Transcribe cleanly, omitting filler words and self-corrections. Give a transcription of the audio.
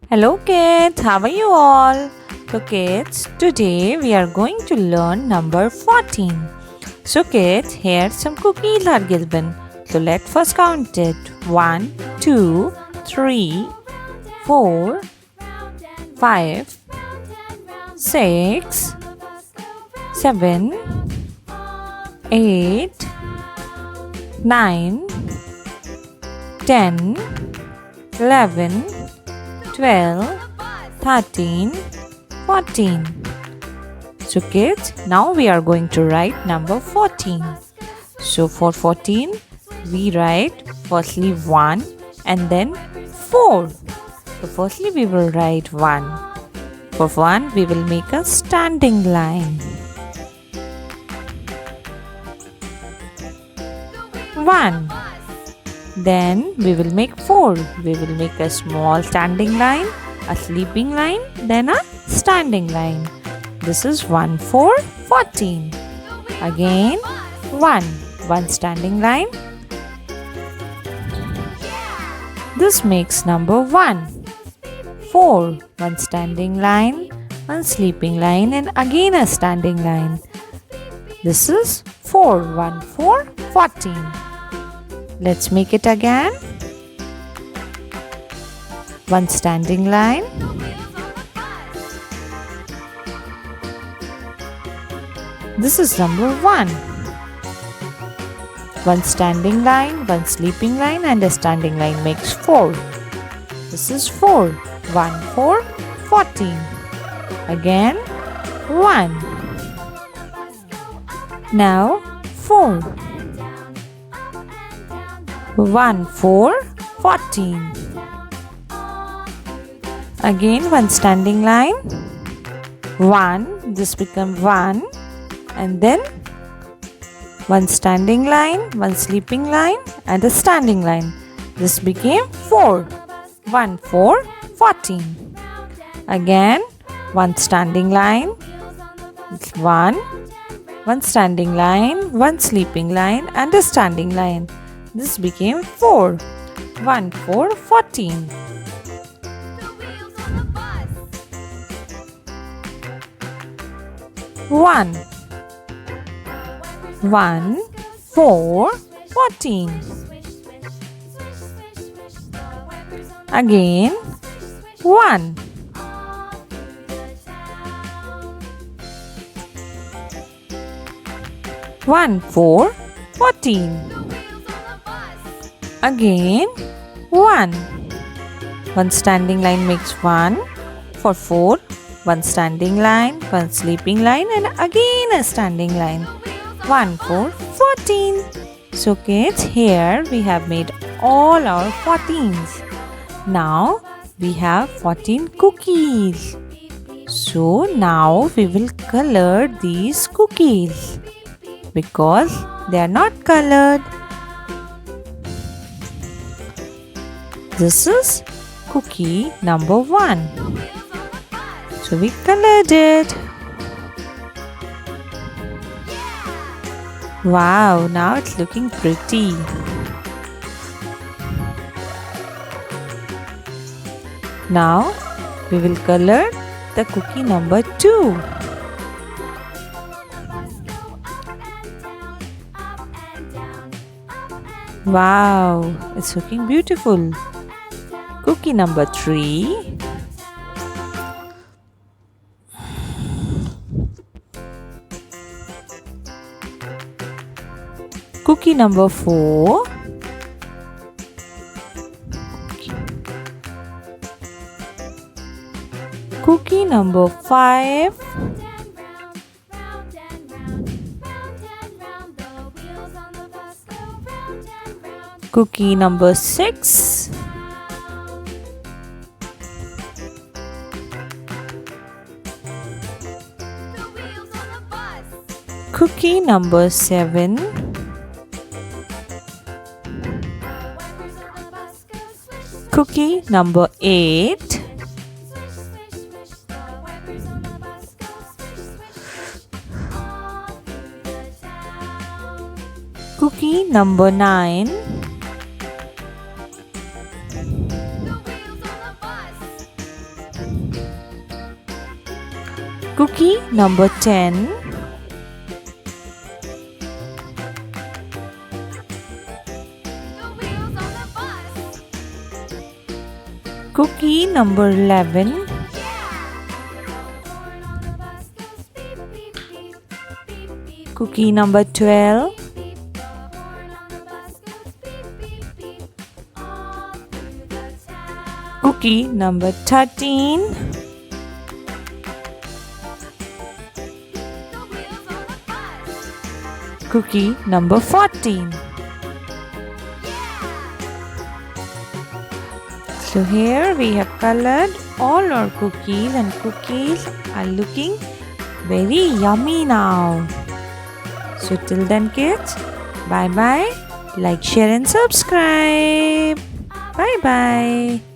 Hello kids, how are you all? So kids, today we are going to learn number 14. So kids, here some cookies are given. So let's first count it. 1, 2, 3, 4, 5, 6, 7, 8, 9, 10, 11, 12, 13, 14. So kids, now we are going to write number 14. So for 14, we write firstly 1 and then 4. So firstly we will write 1. For 1, we will make a standing line. 1. Then we will make 4. We will make a small standing line, a sleeping line, then a standing line. This is 1, 4, 14. Again 1, 1 standing line. This makes number 1. 4, 1 standing line, 1 sleeping line, and again a standing line. This is 4, 1, 4, 14. Let's make it again. 1 standing line. This is number 1. 1 standing line, 1 sleeping line, and a standing line makes 4. This is 4. 1, 4, 14. Again 1. Now 4. 1, 4, 14. Again 1 standing line. 1, this becomes 1, and then 1 standing line, 1 sleeping line, and a standing line. This became 4. 1, 4, 14. Again 1 standing line. 1, 1 standing line, 1 sleeping line, and a standing line. This became 4. 1, 4, 14. One. 1, 4, 14. Again 1. 1, 4, 14. Again 1. 1 standing line makes 1. For 4, 1 standing line, 1 sleeping line, and again a standing line. 1, 4, 14. So kids, here we have made all our 14s. Now we have 14 cookies. So now we will color these cookies because they are not colored. This is cookie number 1. So we colored it. Wow, now it's looking pretty. Now we will color the cookie number 2. Wow, it's looking beautiful. Cookie number 3. Cookie number 4. Cookie number 5. Cookie number 6. Cookie number 7. Cookie number 8. Cookie number 9. Cookie number 10. Cookie number 11. Cookie number 12. Cookie number 13. Cookie number 14. So here we have colored all our cookies, and cookies are looking very yummy now. So till then kids, bye bye, like, share and subscribe. Bye bye.